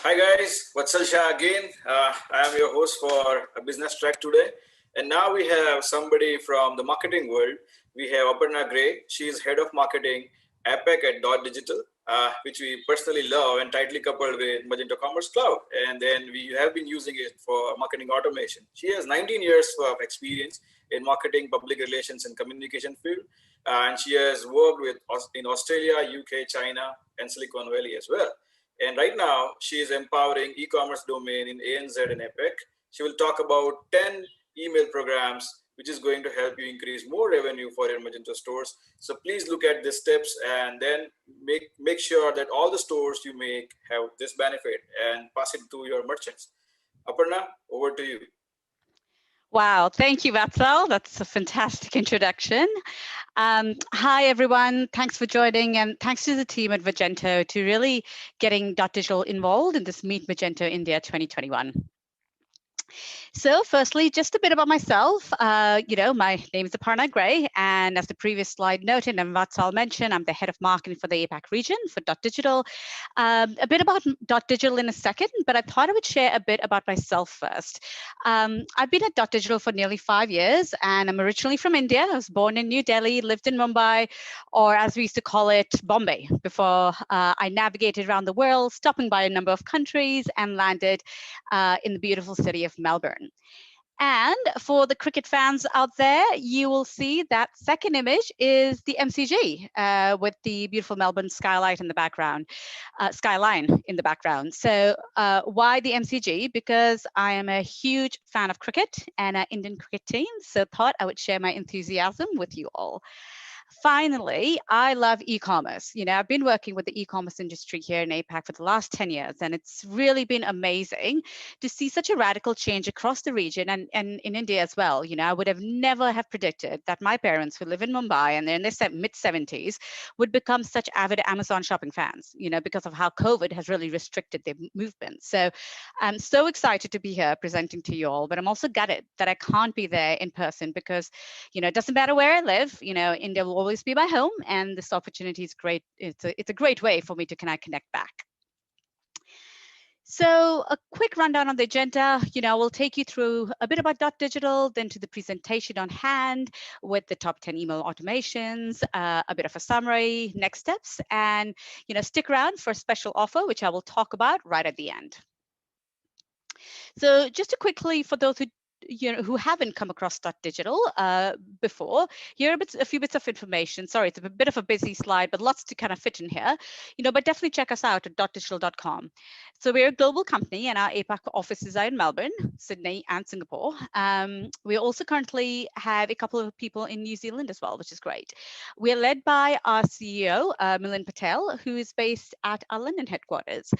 Hi guys, Vatsal Shah again. I am your host for a business track today. And now we have somebody from the marketing world. We have Aparna Gray. She is head of marketing APAC at Dot Digital, which we personally love and tightly coupled with Magento Commerce Cloud. And then we have been using it for marketing automation. She has 19 years of experience in marketing, public relations, and communication field. And she has worked with in Australia, UK, China, and Silicon Valley as well. And right now, she is empowering e-commerce domain in ANZ and APEC. She will talk about 10 email programs, which is going to help you increase more revenue for your Magento stores. So please look at these steps and then make sure that all the stores you make have this benefit and pass it to your merchants. Aparna, over to you. Wow, thank you, Vatsal. That's a fantastic introduction. Hi, everyone. Thanks for joining, and thanks to the team at Magento to really getting Dot Digital involved in this Meet Magento India 2021. So firstly, just a bit about myself. My name is Aparna Gray, and as the previous slide noted and Vatsal mentioned, I'm the head of marketing for the APAC region for Dot Digital. A bit about Dot Digital in a second, but I thought I would share a bit about myself first. I've been at Dot Digital for nearly 5 years, and I'm originally from India. I was born in New Delhi, lived in Mumbai, or as we used to call it, Bombay, before I navigated around the world, stopping by a number of countries and landed in the beautiful city of Melbourne. And for the cricket fans out there, you will see that second image is the MCG with the beautiful Melbourne skyline in the background. So why the MCG? Because I am a huge fan of cricket and an Indian cricket team. So thought I would share my enthusiasm with you all. Finally, I love e-commerce. I've been working with the e-commerce industry here in APAC for the last 10 years, and it's really been amazing to see such a radical change across the region and in India as well. I would have never have predicted that my parents who live in Mumbai and they're in their mid-70s would become such avid Amazon shopping fans, because of how COVID has really restricted their movement. So I'm so excited to be here presenting to you all, but I'm also gutted that I can't be there in person because, it doesn't matter where I live, India will always be my home, and this opportunity is great. It's a great way for me to connect back. So a quick rundown on the agenda. We'll take you through a bit about Dot Digital, then to the presentation on hand with the top 10 email automations, a bit of a summary, next steps, and stick around for a special offer, which I will talk about right at the end. So just to quickly, for those who haven't come across Dot Digital before, here are a few bits of information. Sorry, it's a bit of a busy slide, but lots to kind of fit in here. But definitely check us out at dotdigital.com. So we're a global company, and our APAC offices are in Melbourne, Sydney, and Singapore. We also currently have a couple of people in New Zealand as well, which is great. We're led by our CEO, Milind Patel, who is based at our London headquarters.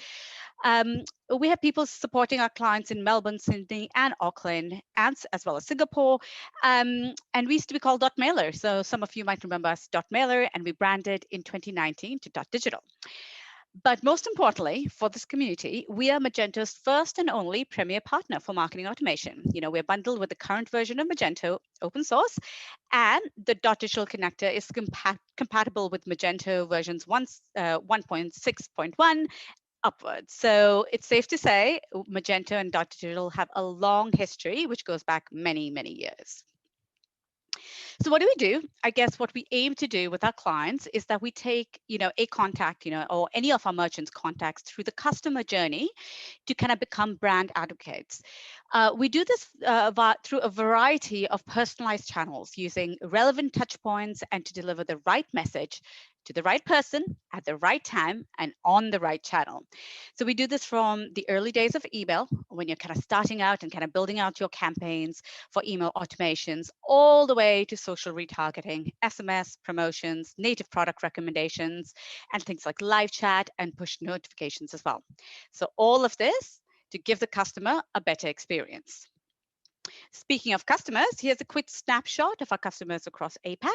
We have people supporting our clients in Melbourne, Sydney, and Auckland, and as well as Singapore. And we used to be called Dot Mailer. So some of you might remember us Dot Mailer, and we branded in 2019 to Dot Digital. But most importantly, for this community, we are Magento's first and only premier partner for marketing automation. We're bundled with the current version of Magento, open source, and the Dot Digital connector is compatible with Magento versions 1.6.1 upwards. So it's safe to say Magento and Dot Digital have a long history, which goes back many, many years. So what do? I guess what we aim to do with our clients is that we take, a contact, or any of our merchants' contacts through the customer journey to kind of become brand advocates. We do this through a variety of personalized channels using relevant touch points and to deliver the right message to the right person at the right time and on the right channel. So we do this from the early days of email, when you're kind of starting out and kind of building out your campaigns for email automations, all the way to social retargeting, SMS, promotions, native product recommendations, and things like live chat and push notifications as well. So all of this to give the customer a better experience. Speaking of customers, here's a quick snapshot of our customers across APAC.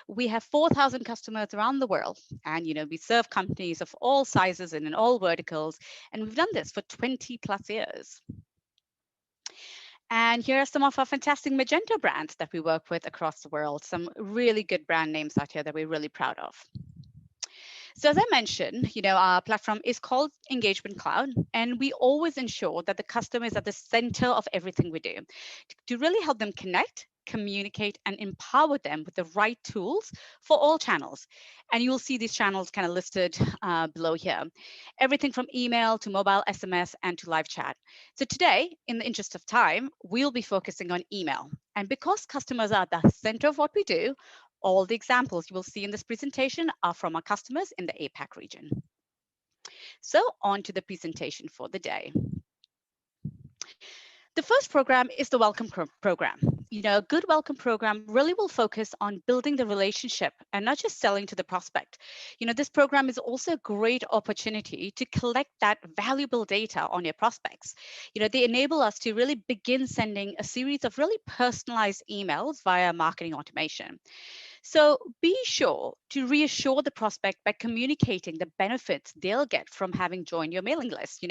We have 4,000 customers around the world, and we serve companies of all sizes and in all verticals, and we've done this for 20 plus years. And here are some of our fantastic Magento brands that we work with across the world, some really good brand names out here that we're really proud of. So as I mentioned, our platform is called Engagement Cloud, and we always ensure that the customer is at the center of everything we do to really help them connect, communicate, and empower them with the right tools for all channels. And you will see these channels kind of listed below here. Everything from email to mobile SMS and to live chat. So today, in the interest of time, we'll be focusing on email. And because customers are at the center of what we do, all the examples you will see in this presentation are from our customers in the APAC region. So on to the presentation for the day. The first program is the welcome program. A good welcome program really will focus on building the relationship and not just selling to the prospect. This program is also a great opportunity to collect that valuable data on your prospects. They enable us to really begin sending a series of really personalized emails via marketing automation. So be sure to reassure the prospect by communicating the benefits they'll get from having joined your mailing list.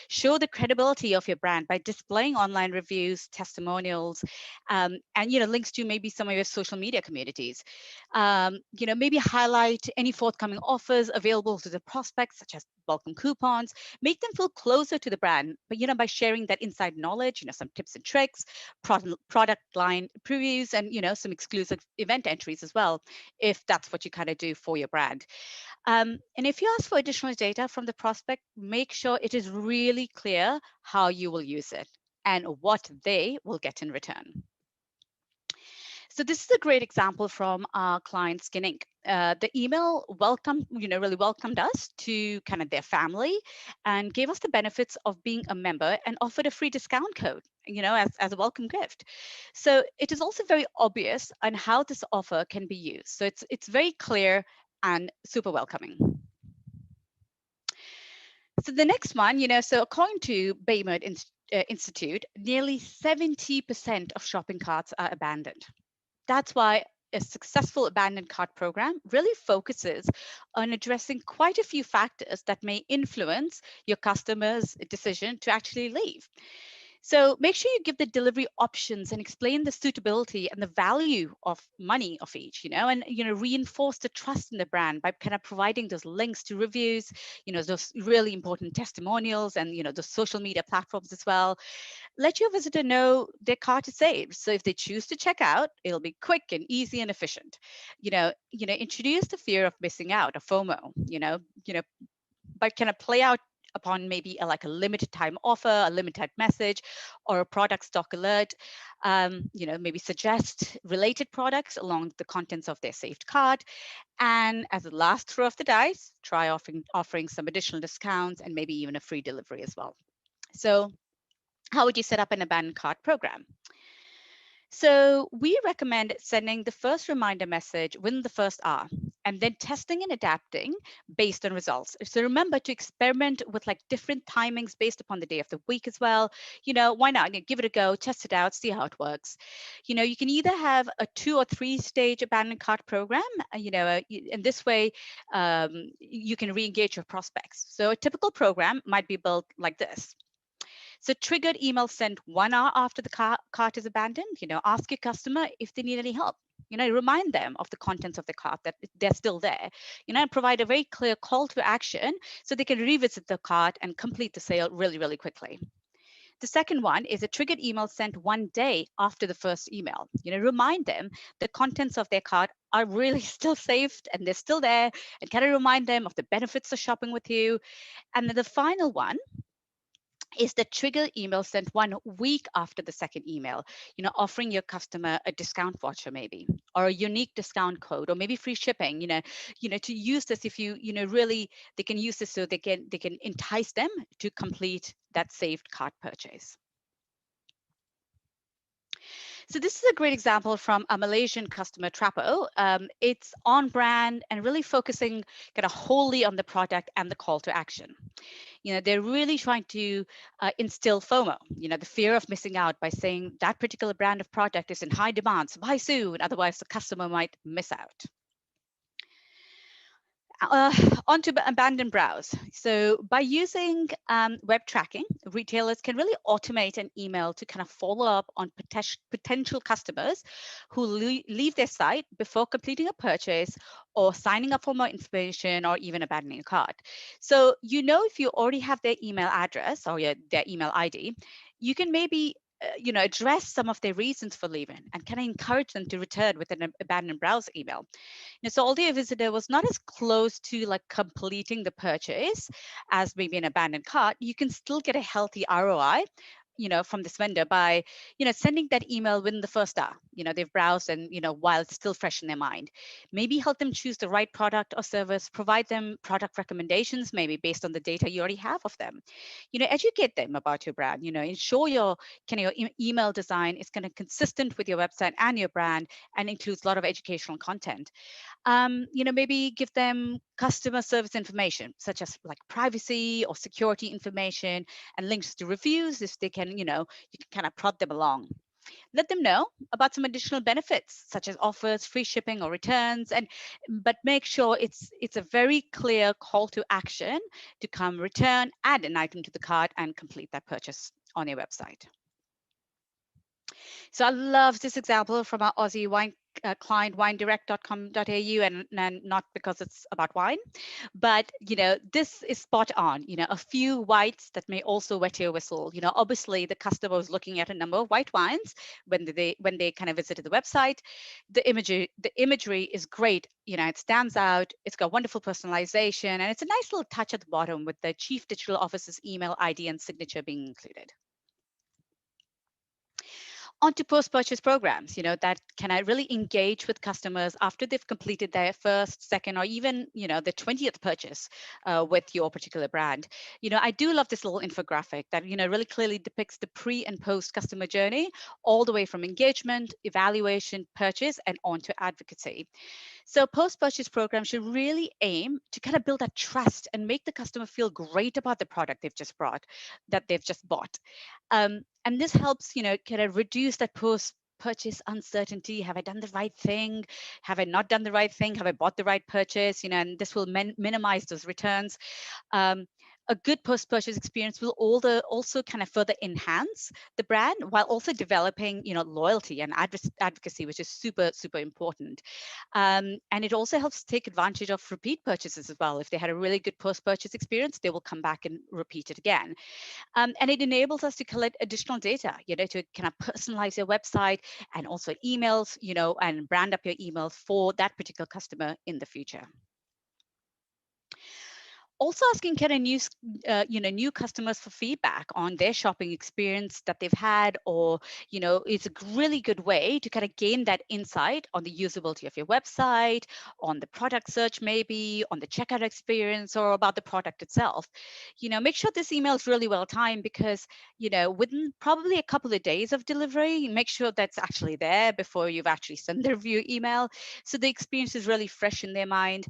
Show the credibility of your brand by displaying online reviews, testimonials, and links to maybe some of your social media communities. Maybe highlight any forthcoming offers available to the prospects, such as welcome coupons. Make them feel closer to the brand, but by sharing that inside knowledge, some tips and tricks, product line previews, and some exclusive event entries as well, if that's what you kind of do for your brand. And if you ask for additional data from the prospect, make sure it is really clear how you will use it and what they will get in return. So this is a great example from our client Skin Inc. The email really welcomed us to kind of their family and gave us the benefits of being a member and offered a free discount code, as a welcome gift. So it is also very obvious on how this offer can be used. So it's very clear and super welcoming. So the next one, so according to Baymont Institute, nearly 70% of shopping carts are abandoned. That's why a successful abandoned cart program really focuses on addressing quite a few factors that may influence your customer's decision to actually leave. So make sure you give the delivery options and explain the suitability and the value of money of each, and reinforce the trust in the brand by kind of providing those links to reviews, those really important testimonials, and the social media platforms as well. Let your visitor know their cart is saved. So if they choose to check out, it'll be quick and easy and efficient. Introduce the fear of missing out, or FOMO, but kind of play out upon maybe like a limited time offer, a limited message, or a product stock alert. Maybe suggest related products along the contents of their saved cart. And as a last throw of the dice, try offering some additional discounts and maybe even a free delivery as well. So how would you set up an abandoned cart program? So we recommend sending the first reminder message within the first hour and then testing and adapting based on results. So remember to experiment with like different timings based upon the day of the week as well. Why not? Give it a go, test it out, see how it works. You can either have a 2 or 3 stage abandoned cart program, in this way, you can re-engage your prospects. So a typical program might be built like this. So triggered email sent 1 hour after the cart is abandoned. Ask your customer if they need any help. Remind them of the contents of the cart, that they're still there. And provide a very clear call to action so they can revisit the cart and complete the sale really, really quickly. The second one is a triggered email sent 1 day after the first email. Remind them the contents of their cart are really still saved and they're still there, and kind of remind them of the benefits of shopping with you. And then the final one is the trigger email sent 1 week after the second email, offering your customer a discount voucher maybe, or a unique discount code, or maybe free shipping, to use this if really, they can use this so they can entice them to complete that saved cart purchase. So this is a great example from a Malaysian customer, Trapo. It's on brand and really focusing kind of wholly on the product and the call to action. They're really trying to instill FOMO, the fear of missing out, by saying that particular brand of product is in high demand, so buy soon, otherwise the customer might miss out. Uh, On to abandoned browse. So by using web tracking, retailers can really automate an email to kind of follow up on potential customers who leave their site before completing a purchase or signing up for more information or even abandoning a cart. So if you already have their email address or their email ID, you can maybe address some of their reasons for leaving and kind of encourage them to return with an abandoned browse email. So although a visitor was not as close to like completing the purchase as maybe an abandoned cart, you can still get a healthy ROI, from this vendor by, sending that email within the first hour. They've browsed and, while it's still fresh in their mind, maybe help them choose the right product or service, provide them product recommendations, maybe based on the data you already have of them. Educate them about your brand, ensure your email design is kind of consistent with your website and your brand and includes a lot of educational content. Maybe give them customer service information, such as like privacy or security information and links to reviews if they can, you can kind of prod them along. Let them know about some additional benefits, such as offers, free shipping or returns, but make sure it's a very clear call to action to come return, add an item to the cart, and complete that purchase on your website. So I love this example from our Aussie wine client, winedirect.com.au, and not because it's about wine, but this is spot on. A few whites that may also wet your whistle. Obviously the customer was looking at a number of white wines when they kind of visited the website. The imagery is great. It stands out. It's got wonderful personalization, and it's a nice little touch at the bottom with the chief digital officer's email ID and signature being included. Onto post-purchase programs, that can I really engage with customers after they've completed their first, second, or even, the 20th purchase with your particular brand. I do love this little infographic that, really clearly depicts the pre and post customer journey, all the way from engagement, evaluation, purchase, and on to advocacy. So post-purchase programs should really aim to kind of build that trust and make the customer feel great about the product they've just bought. And this helps, kind of reduce that post-purchase uncertainty. Have I done the right thing? Have I not done the right thing? Have I bought the right purchase? And this will minimize those returns. A good post-purchase experience will also kind of further enhance the brand while also developing, loyalty and advocacy, which is super, super important. And it also helps take advantage of repeat purchases as well. If they had a really good post-purchase experience, they will come back and repeat it again. And it enables us to collect additional data, to kind of personalize your website and also emails, and brand up your emails for that particular customer in the future. Also asking kind of new customers for feedback on their shopping experience that they've had, or it's a really good way to kind of gain that insight on the usability of your website, on the product search, maybe on the checkout experience, or about the product itself. Make sure this email is really well timed, because within probably a couple of days of delivery, make sure that's actually there before you've actually sent the review email, so the experience is really fresh in their mind.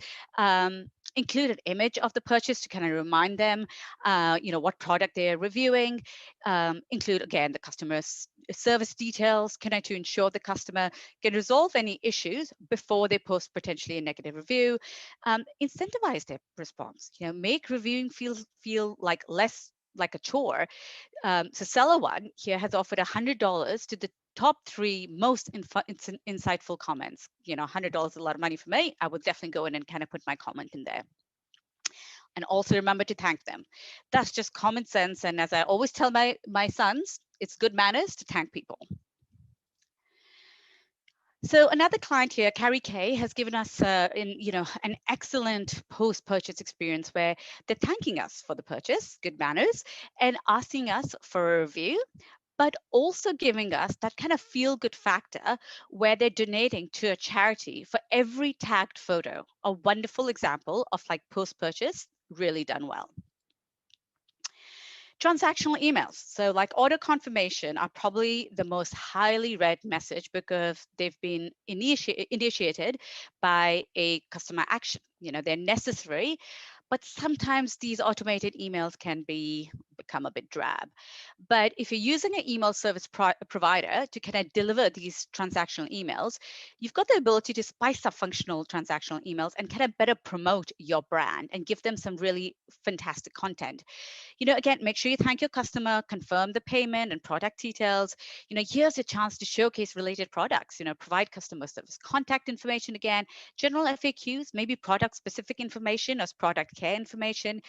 Include an image of the purchase to kind of remind them, what product they're reviewing. Include, again, the customer's service details, to ensure the customer can resolve any issues before they post potentially a negative review. Incentivize their response. Make reviewing feel like less like a chore. So Seller One here has offered $100 to the top 3 most insightful comments. $100 is a lot of money for me. I would definitely go in and kind of put my comment in there. And also remember to thank them. That's just common sense. And as I always tell my sons, it's good manners to thank people. So another client here, Carrie Kay, has given us an excellent post-purchase experience where they're thanking us for the purchase, good manners, and asking us for a review, but also giving us that kind of feel-good factor where they're donating to a charity for every tagged photo. A wonderful example of like post-purchase really done well. Transactional emails. So like order confirmation are probably the most highly read message because they've been initiated by a customer action. They're necessary, but sometimes these automated emails can become a bit drab. But if you're using an email service provider to kind of deliver these transactional emails, you've got the ability to spice up functional transactional emails and kind of better promote your brand and give them some really fantastic content. Again, make sure you thank your customer, confirm the payment and product details. Here's a chance to showcase related products, provide customer service contact information again, general FAQs, maybe product specific information as product care information.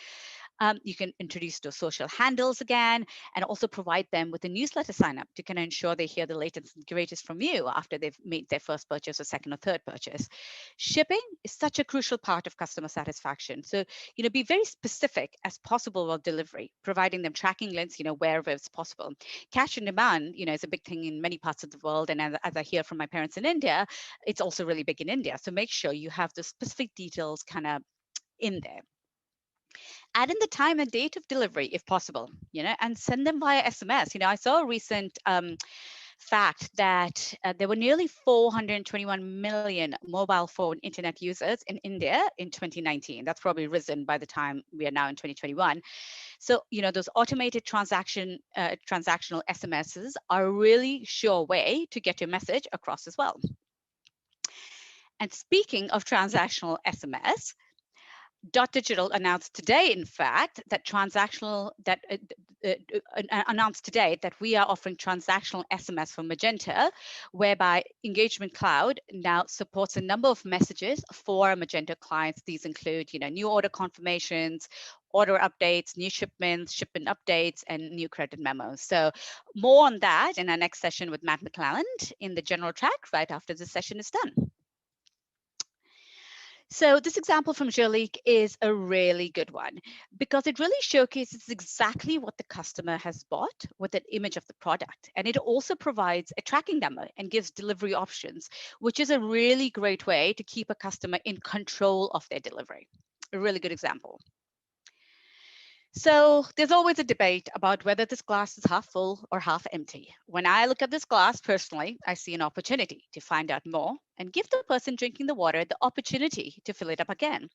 You can introduce those social handles again, and also provide them with a newsletter sign up to kind of ensure they hear the latest and greatest from you after they've made their first purchase or second or third purchase. Shipping is such a crucial part of customer satisfaction. So, be very specific as possible about delivery, providing them tracking links, wherever it's possible. Cash on demand, is a big thing in many parts of the world. And as I hear from my parents in India, it's also really big in India. So make sure you have the specific details kind of in there. Add in the time and date of delivery if possible, and send them via SMS. I saw a recent fact that there were nearly 421 million mobile phone internet users in India in 2019. That's probably risen by the time we are now in 2021. So, those automated transactional SMSs are a really sure way to get your message across as well. And speaking of transactional SMS, Dot Digital announced today, in fact, that announced today that we are offering transactional SMS for Magento, whereby Engagement Cloud now supports a number of messages for Magento clients. These include, new order confirmations, order updates, new shipments, shipment updates, and new credit memos. So more on that in our next session with Matt McClelland in the general track right after this session is done. So this example from Jolique is a really good one because it really showcases exactly what the customer has bought with an image of the product. And it also provides a tracking number and gives delivery options, which is a really great way to keep a customer in control of their delivery. A really good example. So there's always a debate about whether this glass is half full or half empty. When I look at this glass personally, I see an opportunity to find out more and give the person drinking the water the opportunity to fill it up again.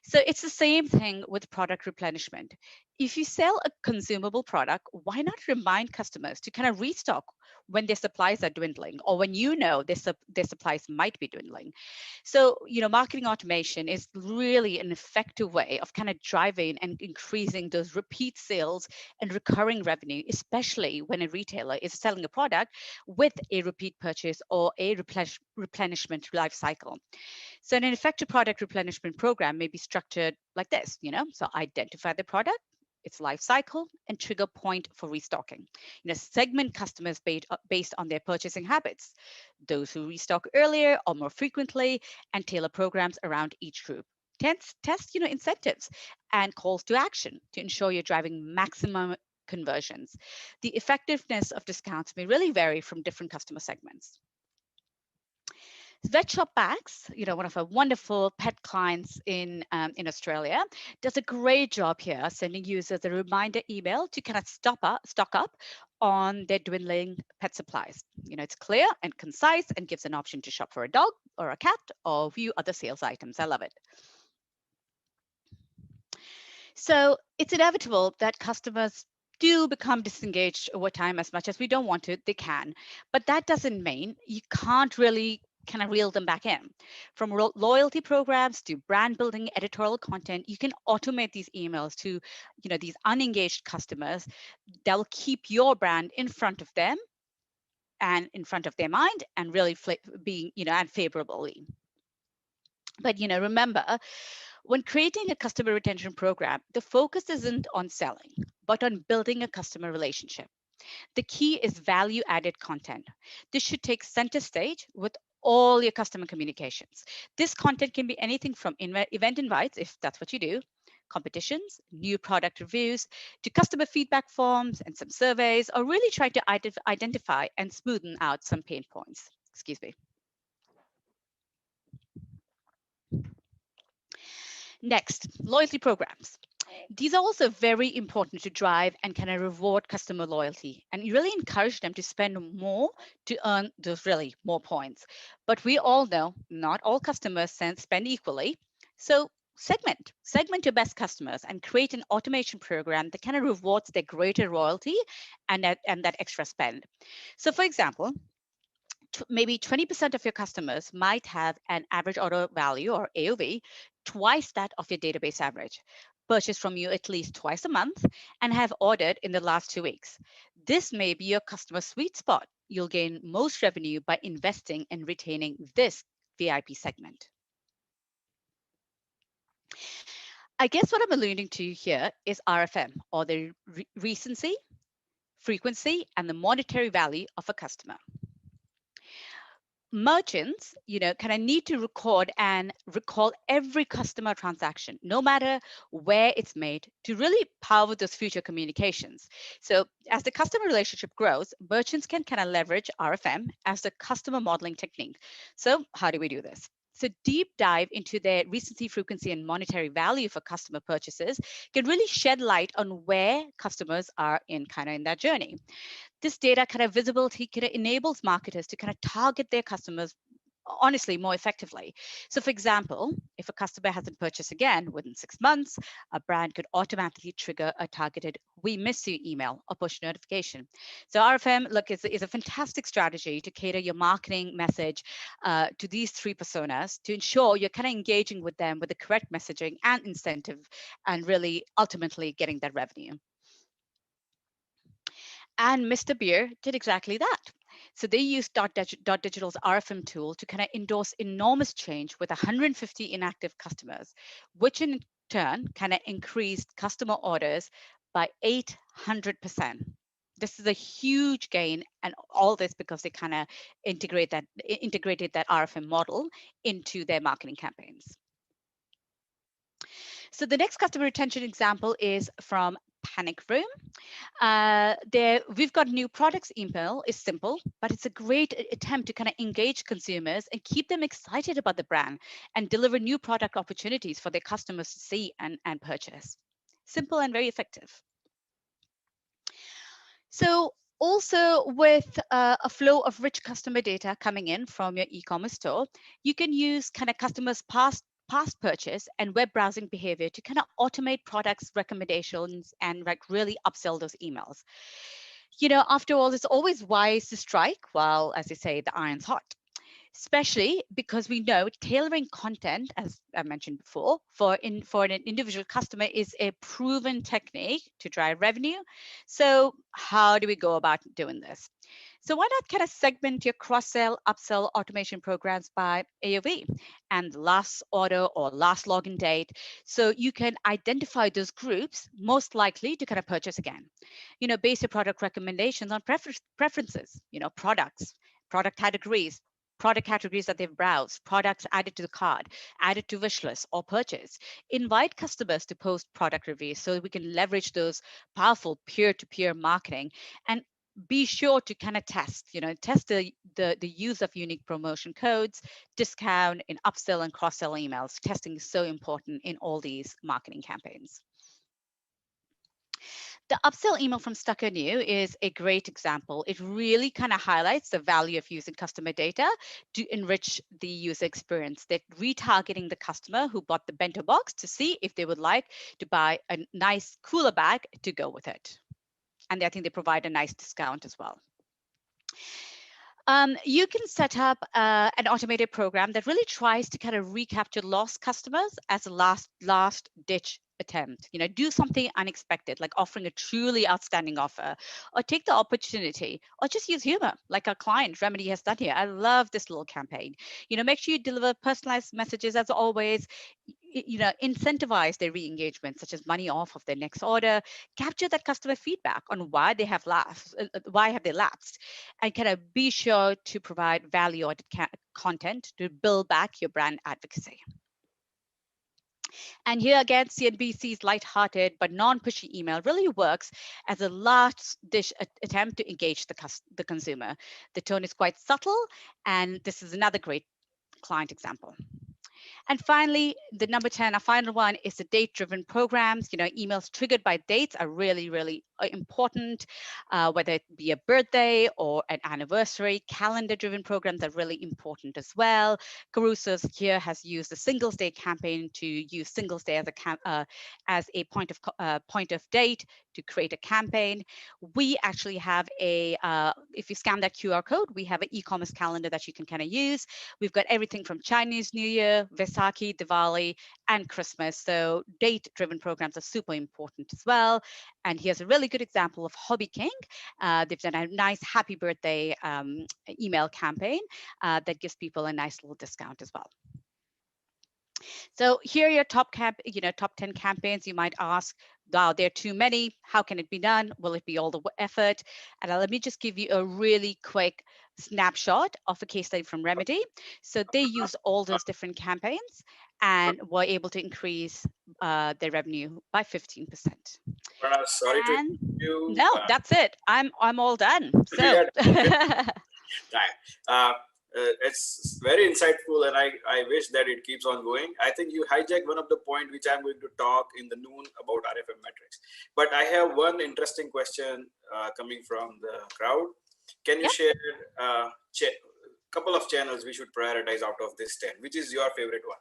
So it's the same thing with product replenishment. If you sell a consumable product, why not remind customers to kind of restock when their supplies are dwindling or when their supplies might be dwindling? So, marketing automation is really an effective way of kind of driving and increasing those repeat sales and recurring revenue, especially when a retailer is selling a product with a repeat purchase or a replenishment life cycle. So an effective product replenishment program may be structured like this, so identify the product, its life cycle, and trigger point for restocking. Segment customers based on their purchasing habits, those who restock earlier or more frequently, and tailor programs around each group. Test incentives and calls to action to ensure you're driving maximum conversions. The effectiveness of discounts may really vary from different customer segments. Vet Shop Bags, one of our wonderful pet clients in Australia, does a great job here, sending users a reminder email to kind of stock up on their dwindling pet supplies. It's clear and concise and gives an option to shop for a dog or a cat or view other sales items. I love it. So it's inevitable that customers do become disengaged over time. As much as we don't want to, they can. But that doesn't mean you can't really kind of reel them back in. From loyalty programs to brand building editorial content, you can automate these emails to these unengaged customers that will keep your brand in front of them and in front of their mind and really being and favorably. But remember, when creating a customer retention program, the focus isn't on selling, but on building a customer relationship. The key is value added content. This should take center stage with all your customer communications. This content can be anything from event invites, if that's what you do, competitions, new product reviews, to customer feedback forms and some surveys, or really try to identify and smoothen out some pain points. Excuse me. Next, loyalty programs. These are also very important to drive and kind of reward customer loyalty and you really encourage them to spend more to earn those really more points. But we all know not all customers spend equally. So segment your best customers and create an automation program that kind of rewards their greater loyalty and that extra spend. So for example, maybe 20% of your customers might have an average order value or AOV twice that of your database average, purchase from you at least twice a month, and have ordered in the last 2 weeks. This may be your customer sweet spot. You'll gain most revenue by investing and retaining this VIP segment. I guess what I'm alluding to here is RFM, or the recency, frequency, and the monetary value of a customer. Merchants, kind of need to record and recall every customer transaction, no matter where it's made, to really power those future communications. So as the customer relationship grows, merchants can kind of leverage RFM as the customer modeling technique. So how do we do this? So deep dive into their recency, frequency, and monetary value for customer purchases can really shed light on where customers are in that journey. This data kind of visibility kind of enables marketers to kind of target their customers honestly more effectively. So for example, if a customer hasn't purchased again within 6 months, a brand could automatically trigger a targeted "we miss you" email or push notification. So RFM, look, is a fantastic strategy to cater your marketing message to these three personas to ensure you're kind of engaging with them with the correct messaging and incentive, and really ultimately getting that revenue. And Mr. Beer did exactly that. So they used Digital's RFM tool to kind of endorse enormous change with 150 inactive customers, which in turn kind of increased customer orders by 800%. This is a huge gain, and all this because they kind of integrated that RFM model into their marketing campaigns. So the next customer retention example is from Panic Room. We've got new products email is simple, but it's a great attempt to kind of engage consumers and keep them excited about the brand and deliver new product opportunities for their customers to see and purchase. Simple and very effective. So also with a flow of rich customer data coming in from your e-commerce store, you can use kind of customers' past purchase and web browsing behavior to kind of automate products recommendations and really upsell those emails. After all, it's always wise to strike while, as they say, the iron's hot, especially because we know tailoring content, as I mentioned before, for an individual customer is a proven technique to drive revenue. So how do we go about doing this? So why not kind of segment your cross-sell, upsell automation programs by AOV and last order or last login date, so you can identify those groups most likely to kind of purchase again. Base your product recommendations on preferences, products, product categories that they've browsed, products added to the cart, added to wish list or purchase. Invite customers to post product reviews so we can leverage those powerful peer-to-peer marketing, and be sure to kind of test the use of unique promotion codes, discount in upsell and cross-sell emails. Testing is so important in all these marketing campaigns. The upsell email from Stucker New is a great example. It really kind of highlights the value of using customer data to enrich the user experience. They're retargeting the customer who bought the bento box to see if they would like to buy a nice cooler bag to go with it. And I think they provide a nice discount as well. You can set up an automated program that really tries to kind of recapture lost customers as a last ditch attempt. Do something unexpected, like offering a truly outstanding offer, or take the opportunity, or just use humor, like our client Remedy has done here. I love this little campaign. Make sure you deliver personalized messages as always. Incentivize their re-engagement, such as money off of their next order. Capture that customer feedback on why they have lapsed, and kind of be sure to provide value-added content to build back your brand advocacy. And here again, CNBC's lighthearted but non-pushy email really works as a last-ditch attempt to engage the consumer. The tone is quite subtle, and this is another great client example. And finally, the number 10, our final one, is the date-driven programs. Emails triggered by dates are really, really important, whether it be a birthday or an anniversary. Calendar-driven programs are really important as well. Caruso's here has used the Singles Day campaign to use Singles Day as a point of date to create a campaign. We actually have if you scan that QR code, we have an e-commerce calendar that you can kind of use. We've got everything from Chinese New Year, Vaisakhi, Diwali, and Christmas. So date-driven programs are super important as well. And here's a really good example of Hobby King. They've done a nice happy birthday email campaign that gives people a nice little discount as well. So here are your top 10 campaigns. You might ask, wow, there are too many. How can it be done? Will it be all the effort? And let me just give you a really quick snapshot of a case study from Remedy. So they use all those different campaigns and were able to increase their revenue by 15%. Sorry to And you. no, that's it. I'm all done. So. Right. It's very insightful, and I wish that it keeps on going. I think you hijacked one of the point which I'm going to talk in the noon about RFM metrics. But I have one interesting question coming from the crowd. Can you share a couple of channels we should prioritize out of this 10? Which is your favorite one?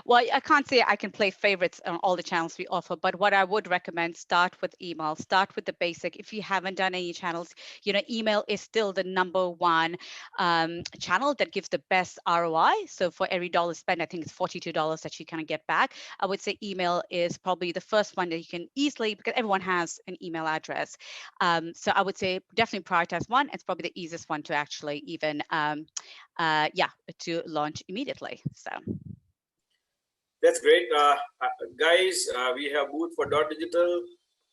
Well, I can't say I can play favorites on all the channels we offer, but what I would recommend, start with email, start with the basic. If you haven't done any channels, email is still the number one channel that gives the best ROI. So for every dollar spent, I think it's $42 that you kind of get back. I would say email is probably the first one that you can easily, because everyone has an email address. So I would say definitely prioritize one. It's probably the easiest one to actually even, to launch immediately. So. That's great. Guys, we have booth for Digital.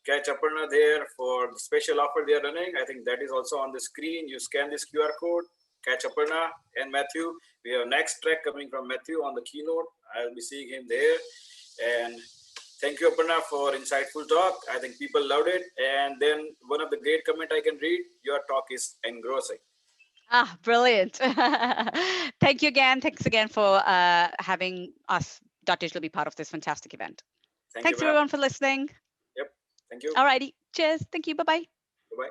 Catch Aparna there for the special offer they are running. I think that is also on the screen. You scan this QR code, catch Aparna and Matthew. We have next track coming from Matthew on the keynote. I'll be seeing him there. And thank you, Aparna, for insightful talk. I think people loved it. And then one of the great comment I can read, your talk is engrossing. Ah, brilliant. Thank you again. Thanks again for having us, Digital, be part of this fantastic event. Thanks everyone for listening. Yep. Thank you. All righty. Cheers. Thank you. Bye-bye. Bye-bye.